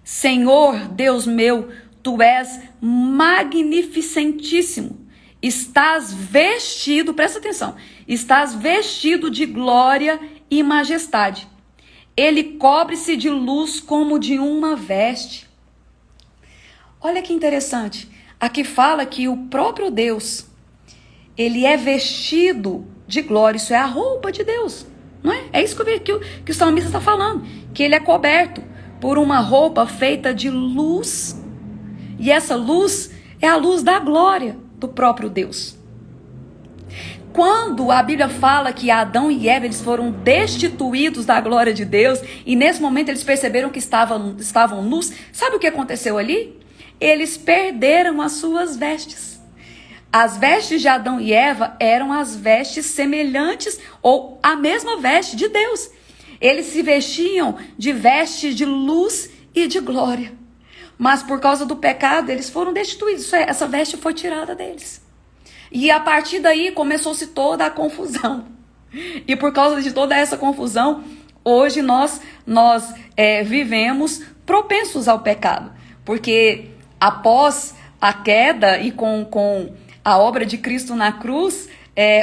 Senhor, Deus meu, tu és magnificentíssimo. Estás vestido, presta atenção, estás vestido de glória e majestade. Ele cobre-se de luz como de uma veste. Olha que interessante. Aqui fala que o próprio Deus, ele é vestido de glória, isso é a roupa de Deus. Não é? É isso que o salmista está falando, que ele é coberto por uma roupa feita de luz, e essa luz é a luz da glória do próprio Deus. Quando a Bíblia fala que Adão e Eva eles foram destituídos da glória de Deus, e nesse momento eles perceberam que estavam nus, sabe o que aconteceu ali? Eles perderam as suas vestes. As vestes de Adão e Eva eram as vestes semelhantes ou a mesma veste de Deus. Eles se vestiam de vestes de luz e de glória. Mas por causa do pecado, eles foram destituídos. Essa veste foi tirada deles. E a partir daí começou-se toda a confusão. E por causa de toda essa confusão, hoje nós vivemos propensos ao pecado. Porque após a queda e com a obra de Cristo na cruz,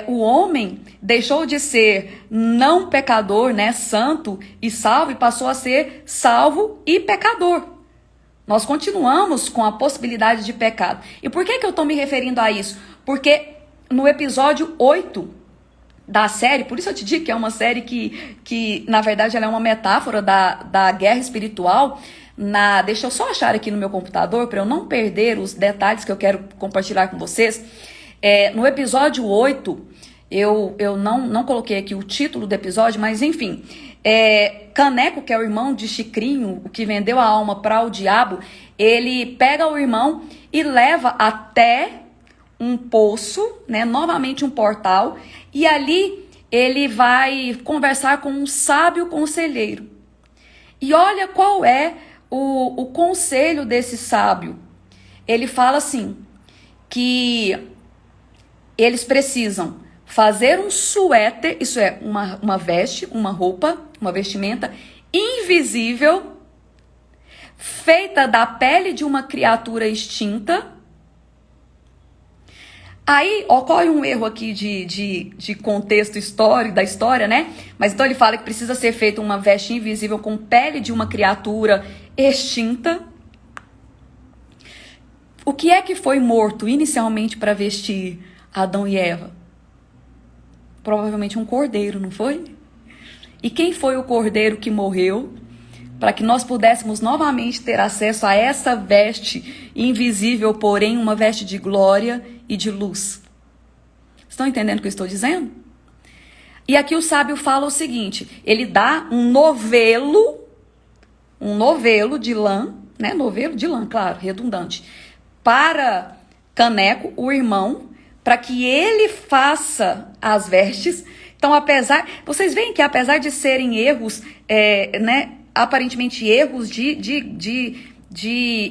o homem deixou de ser não pecador, né, santo e salvo, e passou a ser salvo e pecador. Nós continuamos com a possibilidade de pecado. E por que eu estou me referindo a isso? Porque no episódio 8 da série, por isso eu te digo que é uma série que na verdade, ela é uma metáfora da guerra espiritual. Deixa eu só achar aqui no meu computador para eu não perder os detalhes que eu quero compartilhar com vocês. No episódio 8, eu não coloquei aqui o título do episódio, mas enfim, Caneco, que é o irmão de Chicrinho, o que vendeu a alma para o diabo, ele pega o irmão e leva até um poço, né, novamente um portal, e ali ele vai conversar com um sábio conselheiro. E olha qual é o conselho desse sábio. Ele fala assim, que eles precisam fazer um suéter, isso é, uma veste, uma roupa, uma vestimenta invisível, feita da pele de uma criatura extinta, Aí ocorre um erro aqui de contexto histórico, da história, né? Mas então ele fala que precisa ser feita uma veste invisível com pele de uma criatura extinta. O que é que foi morto inicialmente para vestir Adão e Eva? Provavelmente um cordeiro, não foi? E quem foi o cordeiro que morreu para que nós pudéssemos novamente ter acesso a essa veste invisível, porém uma veste de glória e de luz? Estão entendendo o que eu estou dizendo? E aqui o sábio fala o seguinte, ele dá um novelo de lã, né? Novelo de lã, claro, redundante, para Caneco, o irmão, para que ele faça as vestes. Então, vocês veem que apesar de serem erros, né, aparentemente erros de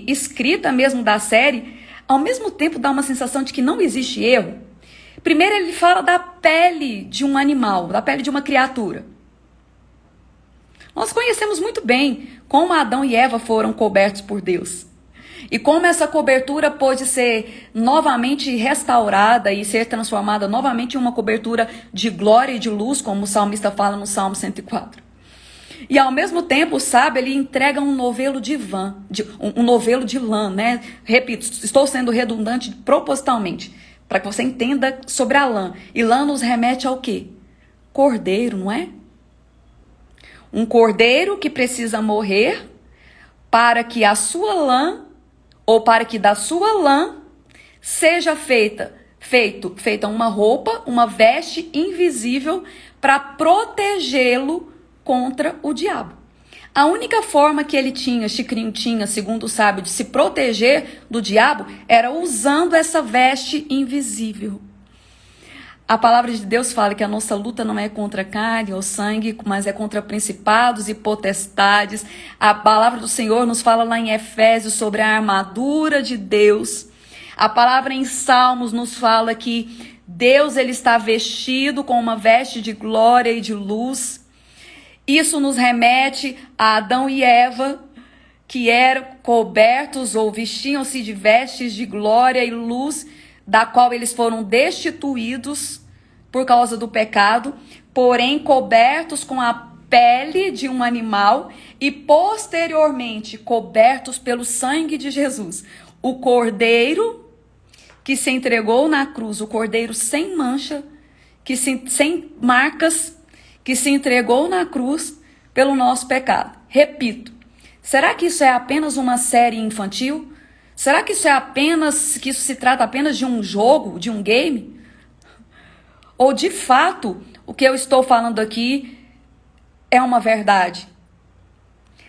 escrita mesmo da série, ao mesmo tempo dá uma sensação de que não existe erro. Primeiro ele fala da pele de um animal, da pele de uma criatura. Nós conhecemos muito bem como Adão e Eva foram cobertos por Deus. E como essa cobertura pôde ser novamente restaurada e ser transformada novamente em uma cobertura de glória e de luz, como o salmista fala no Salmo 104. E ao mesmo tempo, sabe, ele entrega um novelo um novelo de lã, né? Repito, estou sendo redundante propositalmente, para que você entenda sobre a lã. E lã nos remete ao quê? Cordeiro, não é? Um cordeiro que precisa morrer para que a sua lã, ou para que da sua lã seja feita uma roupa, uma veste invisível para protegê-lo contra o diabo. A única forma que Chicrinho tinha, segundo o sábio, de se proteger do diabo era usando essa veste invisível. A palavra de Deus fala que a nossa luta não é contra carne ou sangue, mas é contra principados e potestades. A palavra do Senhor nos fala lá em Efésios sobre a armadura de Deus. A palavra em Salmos nos fala que Deus ele está vestido com uma veste de glória e de luz. Isso nos remete a Adão e Eva, que eram cobertos ou vestiam-se de vestes de glória e luz, da qual eles foram destituídos por causa do pecado, porém cobertos com a pele de um animal e posteriormente cobertos pelo sangue de Jesus. O cordeiro que se entregou na cruz, o cordeiro sem mancha, sem marcas, que se entregou na cruz pelo nosso pecado. Repito, será que isso é apenas uma série infantil? Será que isso se trata apenas de um jogo, de um game? Ou de fato, o que eu estou falando aqui é uma verdade?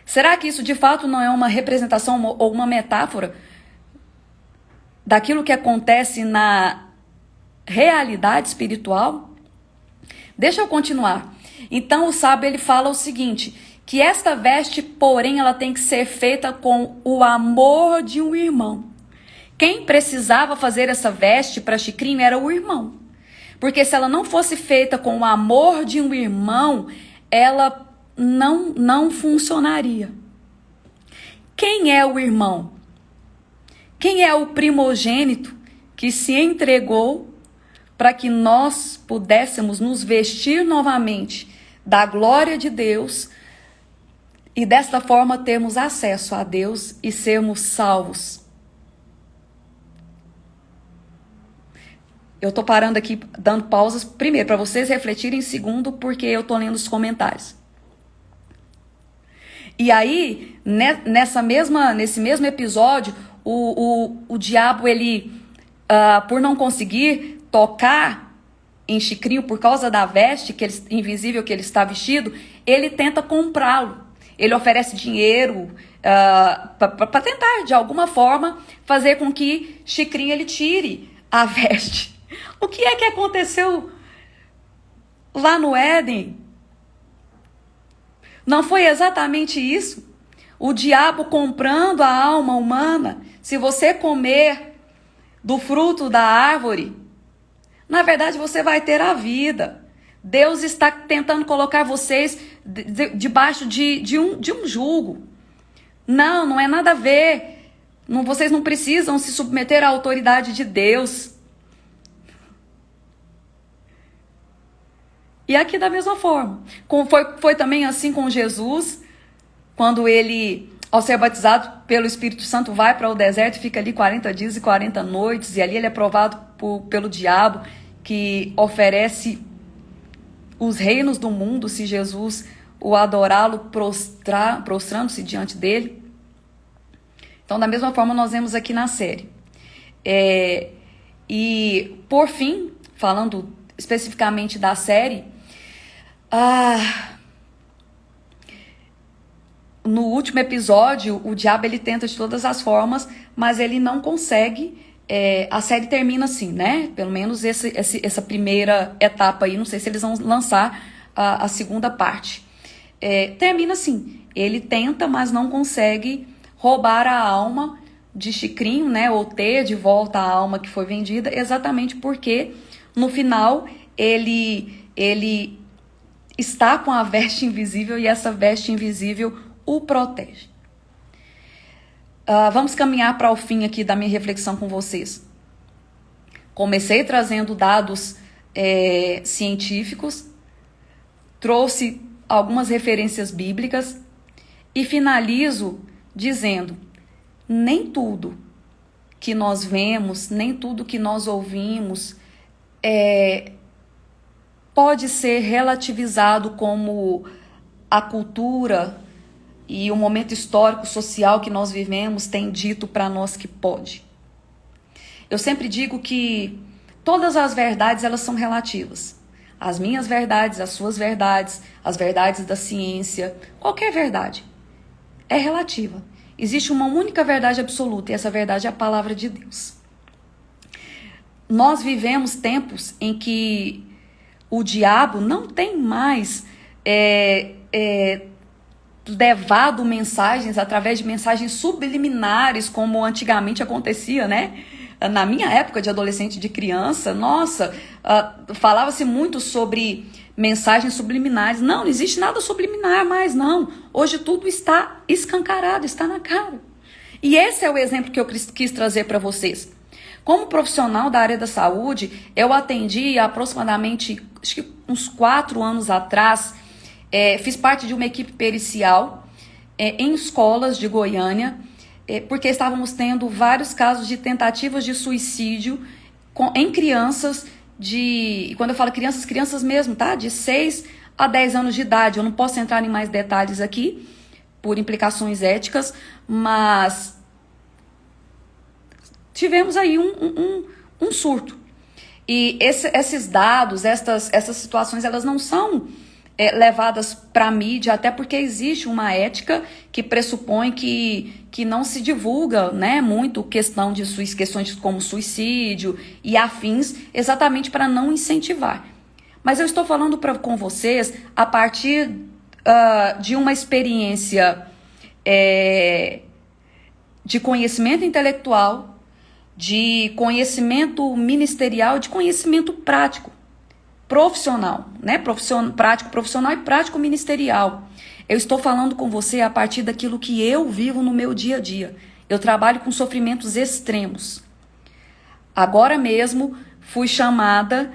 Será que isso de fato não é uma representação ou uma metáfora daquilo que acontece na realidade espiritual? Deixa eu continuar. Então o sábio ele fala o seguinte, que esta veste, porém, ela tem que ser feita com o amor de um irmão. Quem precisava fazer essa veste para Chicrinho era o irmão. Porque se ela não fosse feita com o amor de um irmão, ela não funcionaria. Quem é o irmão? Quem é o primogênito que se entregou para que nós pudéssemos nos vestir novamente da glória de Deus e desta forma termos acesso a Deus e sermos salvos? Eu estou parando aqui, dando pausas, primeiro, para vocês refletirem, segundo, porque eu estou lendo os comentários. E aí, nesse mesmo episódio, o diabo, ele, por não conseguir tocar em Chicrinho, por causa da veste invisível que ele está vestido, ele tenta comprá-lo. Ele oferece dinheiro para tentar, de alguma forma, fazer com que Chicrinho ele tire a veste. O que é que aconteceu lá no Éden? Não foi exatamente isso? O diabo comprando a alma humana. Se você comer do fruto da árvore, na verdade você vai ter a vida. Deus está tentando colocar vocês debaixo de um jugo. Não é nada a ver. Vocês não precisam se submeter à autoridade de Deus. E aqui da mesma forma. Foi também assim com Jesus, quando ele, ao ser batizado pelo Espírito Santo, vai para o deserto e fica ali 40 dias e 40 noites, e ali ele é provado pelo diabo, que oferece os reinos do mundo se Jesus o adorá-lo, prostrando-se diante dele. Então, da mesma forma, nós vemos aqui na série. E, por fim, falando especificamente da série, no último episódio, o diabo ele tenta de todas as formas, mas ele não consegue. A série termina assim, né? Pelo menos essa primeira etapa aí. Não sei se eles vão lançar a segunda parte. Termina assim. Ele tenta, mas não consegue roubar a alma de Chicrinho, né? Ou ter de volta a alma que foi vendida, exatamente porque no final ele está com a veste invisível e essa veste invisível o protege. Vamos caminhar para o fim aqui da minha reflexão com vocês. Comecei trazendo dados científicos, trouxe algumas referências bíblicas e finalizo dizendo: nem tudo que nós vemos, nem tudo que nós ouvimos pode ser relativizado como a cultura e o momento histórico, social que nós vivemos tem dito para nós que pode. Eu sempre digo que todas as verdades, elas são relativas. As minhas verdades, as suas verdades, as verdades da ciência, qualquer verdade é relativa. Existe uma única verdade absoluta e essa verdade é a palavra de Deus. Nós vivemos tempos em que o diabo não tem mais levado mensagens através de mensagens subliminares, como antigamente acontecia, né? Na minha época de adolescente, de criança, nossa, falava-se muito sobre mensagens subliminares. Não existe nada subliminar mais, não. Hoje tudo está escancarado, está na cara. E esse é o exemplo que eu quis trazer para vocês. Como profissional da área da saúde, eu atendi aproximadamente, acho que uns 4 anos atrás, fiz parte de uma equipe pericial em escolas de Goiânia, porque estávamos tendo vários casos de tentativas de suicídio em crianças e quando eu falo crianças, crianças mesmo, tá? De 6 a 10 anos de idade. Eu não posso entrar em mais detalhes aqui, por implicações éticas, mas tivemos aí um surto. E esses dados, essas situações, elas não são levadas para a mídia, até porque existe uma ética que pressupõe que não se divulga, né, muito questões como suicídio e afins, exatamente para não incentivar. Mas eu estou falando com vocês a partir de uma experiência de conhecimento intelectual, de conhecimento ministerial, de conhecimento prático. Profissional, né? Prático profissional e prático ministerial. Eu estou falando com você a partir daquilo que eu vivo no meu dia a dia. Eu trabalho com sofrimentos extremos. Agora mesmo fui chamada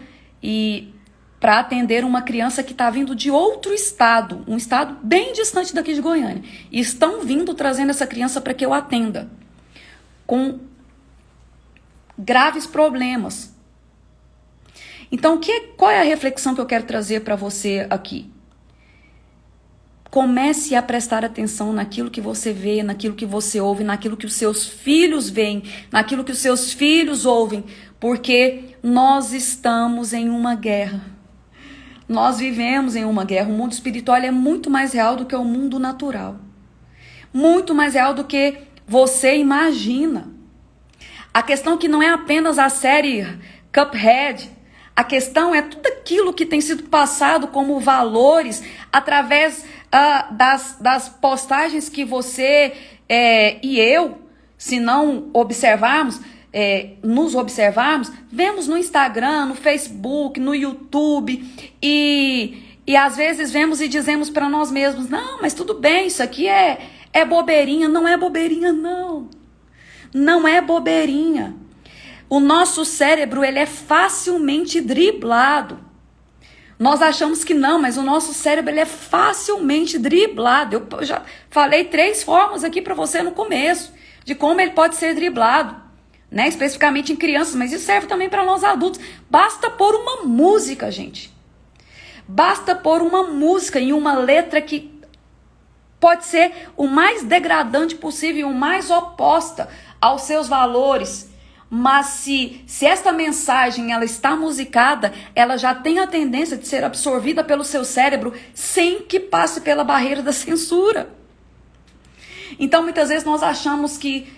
para atender uma criança que está vindo de outro estado, um estado bem distante daqui de Goiânia. E estão vindo trazendo essa criança para que eu atenda, com graves problemas. Então, qual é a reflexão que eu quero trazer para você aqui? Comece a prestar atenção naquilo que você vê, naquilo que você ouve, naquilo que os seus filhos veem, naquilo que os seus filhos ouvem, porque nós estamos em uma guerra. Nós vivemos em uma guerra. O mundo espiritual é muito mais real do que o mundo natural. Muito mais real do que você imagina. A questão que não é apenas a série Cuphead. A questão é tudo aquilo que tem sido passado como valores através das postagens que você e eu, se não observarmos, nos observarmos, vemos no Instagram, no Facebook, no YouTube e às vezes vemos e dizemos para nós mesmos: não, mas tudo bem, isso aqui é bobeirinha. Não é bobeirinha, não. Não é bobeirinha. O nosso cérebro, ele é facilmente driblado. Nós achamos que não, mas o nosso cérebro ele é facilmente driblado. Eu já falei 3 formas aqui para você no começo de como ele pode ser driblado, né? Especificamente em crianças, mas isso serve também para nós adultos. Basta pôr uma música, gente. Basta pôr uma música em uma letra que pode ser o mais degradante possível, o mais oposta aos seus valores. Mas se esta mensagem ela está musicada, ela já tem a tendência de ser absorvida pelo seu cérebro sem que passe pela barreira da censura. Então, muitas vezes nós achamos que,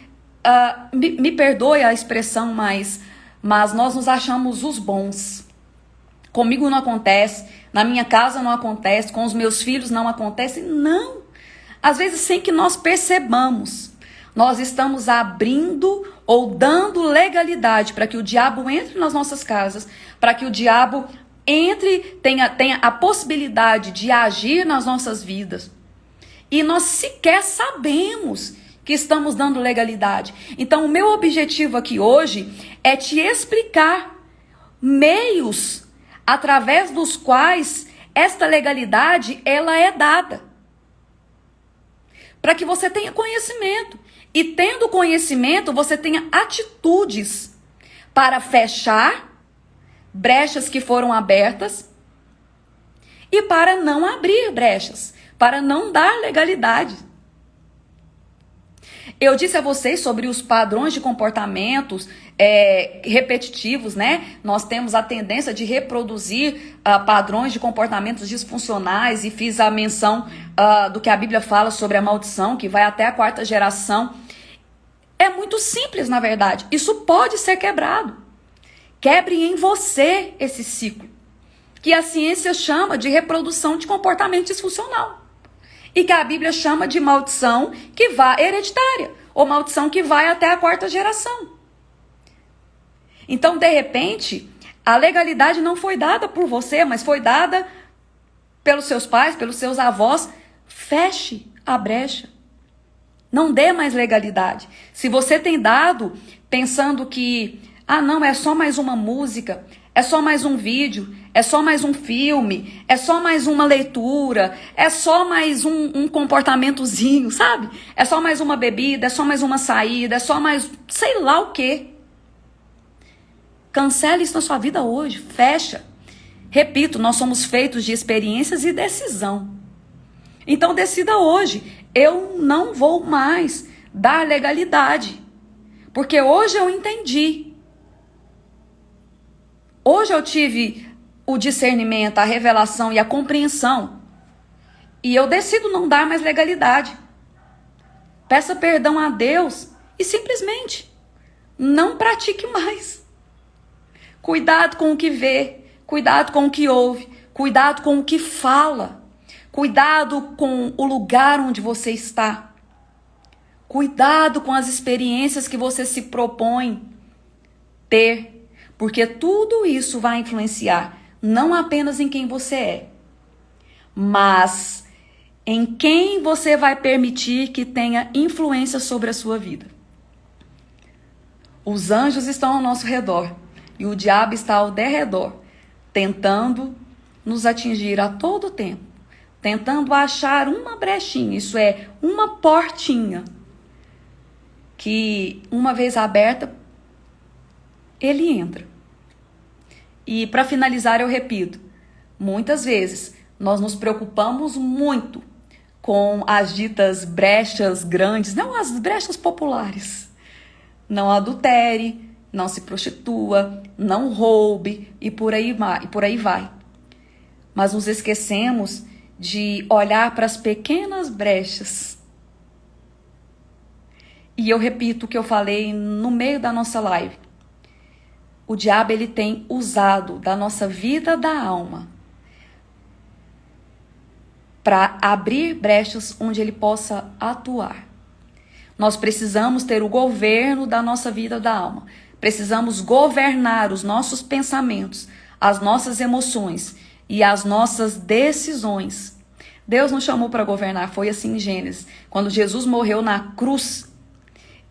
me perdoe a expressão, mas nós nos achamos os bons. Comigo não acontece, na minha casa não acontece, com os meus filhos não acontece. Não! Às vezes, sem que nós percebamos, nós estamos abrindo ou dando legalidade para que o diabo entre nas nossas casas, para que o diabo tenha a possibilidade de agir nas nossas vidas. E nós sequer sabemos que estamos dando legalidade. Então, o meu objetivo aqui hoje é te explicar meios através dos quais esta legalidade ela é dada. Para que você tenha conhecimento. E tendo conhecimento, você tenha atitudes para fechar brechas que foram abertas e para não abrir brechas, para não dar legalidade. Eu disse a vocês sobre os padrões de comportamentos repetitivos, né? Nós temos a tendência de reproduzir padrões de comportamentos disfuncionais e fiz a menção do que a Bíblia fala sobre a maldição, que vai até a 4ª geração. É muito simples, na verdade. Isso pode ser quebrado. Quebre em você esse ciclo, que a ciência chama de reprodução de comportamento disfuncional. E que a Bíblia chama de maldição que vai hereditária, ou maldição que vai até a 4ª geração. Então, de repente, a legalidade não foi dada por você, mas foi dada pelos seus pais, pelos seus avós. Feche a brecha. Não dê mais legalidade. Se você tem dado pensando que, não, é só mais uma música, é só mais um vídeo, é só mais um filme, é só mais uma leitura, é só mais um comportamentozinho, sabe? É só mais uma bebida, é só mais uma saída, é só mais sei lá o quê. Cancele isso na sua vida hoje, fecha. Repito, nós somos feitos de experiências e decisão. Então decida hoje, eu não vou mais dar legalidade, porque hoje eu entendi. Hoje eu tive o discernimento, a revelação e a compreensão, e eu decido não dar mais legalidade. Peça perdão a Deus e simplesmente não pratique mais. Cuidado com o que vê, cuidado com o que ouve, cuidado com o que fala, cuidado com o lugar onde você está, cuidado com as experiências que você se propõe ter, porque tudo isso vai influenciar não apenas em quem você é, mas em quem você vai permitir que tenha influência sobre a sua vida. Os anjos estão ao nosso redor e o diabo está ao derredor, tentando nos atingir a todo tempo, tentando achar uma brechinha, isso é, uma portinha, que uma vez aberta, ele entra. E para finalizar, eu repito, muitas vezes nós nos preocupamos muito com as ditas brechas grandes, não as brechas populares. Não adultere, não se prostitua, não roube e por aí vai. Mas nos esquecemos de olhar para as pequenas brechas. E eu repito o que eu falei no meio da nossa live. O diabo ele tem usado da nossa vida da alma para abrir brechas onde ele possa atuar. Nós precisamos ter o governo da nossa vida da alma. Precisamos governar os nossos pensamentos, as nossas emoções e as nossas decisões. Deus nos chamou para governar, foi assim em Gênesis. Quando Jesus morreu na cruz,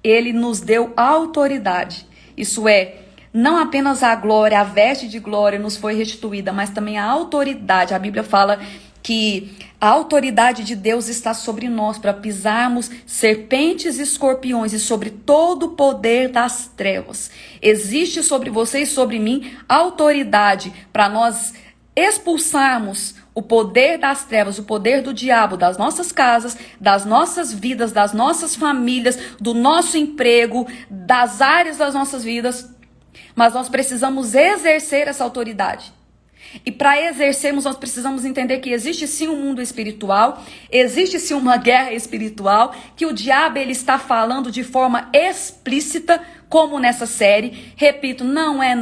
ele nos deu autoridade. Isso é, Não apenas a glória, a veste de glória nos foi restituída, mas também a autoridade. A Bíblia fala que a autoridade de Deus está sobre nós para pisarmos serpentes e escorpiões e sobre todo o poder das trevas. Existe sobre você e sobre mim autoridade para nós expulsarmos o poder das trevas, o poder do diabo das nossas casas, das nossas vidas, das nossas famílias, do nosso emprego, das áreas das nossas vidas. Mas nós precisamos exercer essa autoridade. E para exercermos, nós precisamos entender que existe sim um mundo espiritual, existe sim uma guerra espiritual, que o diabo ele está falando de forma explícita, como nessa série. Repito, não é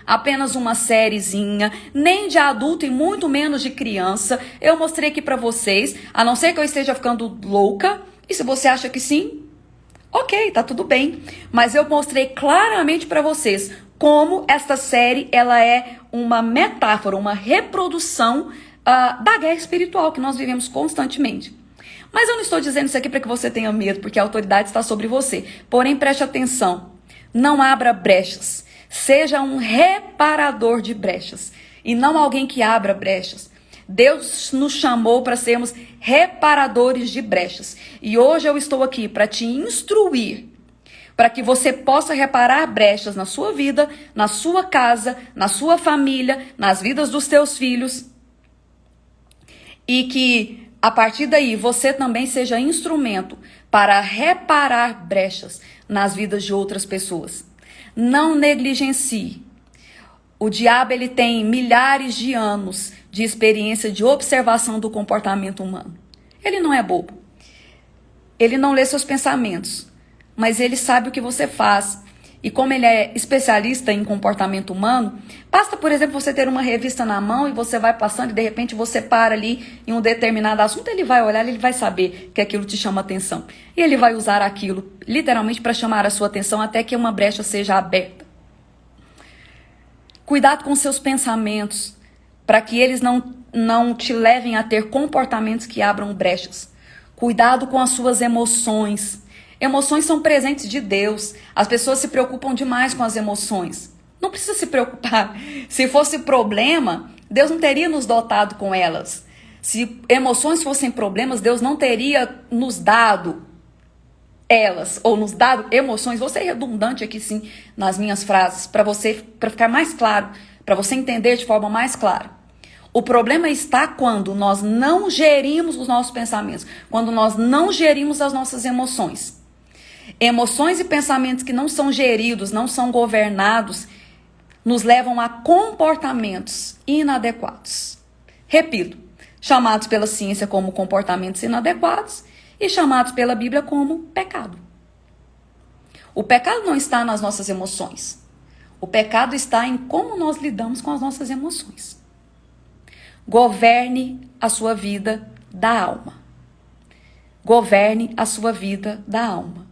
apenas uma sériezinha, nem de adulto e muito menos de criança. Eu mostrei aqui para vocês, a não ser que eu esteja ficando louca, e se você acha que sim, ok, tá tudo bem. Mas eu mostrei claramente para vocês como esta série ela é uma metáfora, uma reprodução da guerra espiritual que nós vivemos constantemente. Mas eu não estou dizendo isso aqui para que você tenha medo, porque a autoridade está sobre você. Porém, preste atenção, não abra brechas. Seja um reparador de brechas e não alguém que abra brechas. Deus nos chamou para sermos reparadores de brechas. E hoje eu estou aqui para te instruir, para que você possa reparar brechas na sua vida, na sua casa, na sua família, nas vidas dos teus filhos. E que, a partir daí, você também seja instrumento para reparar brechas nas vidas de outras pessoas. Não negligencie. O diabo ele tem milhares de anos de experiência de observação do comportamento humano. Ele não é bobo. Ele não lê seus pensamentos, mas ele sabe o que você faz. E como ele é especialista em comportamento humano, basta, por exemplo, você ter uma revista na mão e você vai passando e de repente você para ali em um determinado assunto, ele vai olhar, ele vai saber que aquilo te chama atenção. E ele vai usar aquilo literalmente para chamar a sua atenção até que uma brecha seja aberta. Cuidado com seus pensamentos, para que eles não te levem a ter comportamentos que abram brechas. Cuidado com as suas emoções. Emoções são presentes de Deus. As pessoas se preocupam demais com as emoções. Não precisa se preocupar. Se fosse problema, Deus não teria nos dotado com elas. Se emoções fossem problemas, Deus não teria nos dado elas, ou nos dado emoções. Vou ser redundante aqui sim nas minhas frases, para ficar mais claro, para você entender de forma mais clara. O problema está quando nós não gerimos os nossos pensamentos, quando nós não gerimos as nossas emoções. Emoções e pensamentos que não são geridos, não são governados, nos levam a comportamentos inadequados. Repito, chamados pela ciência como comportamentos inadequados e chamados pela Bíblia como pecado. O pecado não está nas nossas emoções. O pecado está em como nós lidamos com as nossas emoções. Governe a sua vida da alma. Governe a sua vida da alma.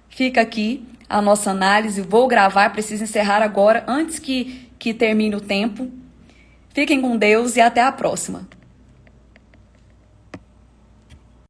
Fica aqui a nossa análise. Vou gravar, preciso encerrar agora, antes que termine o tempo. Fiquem com Deus e até a próxima.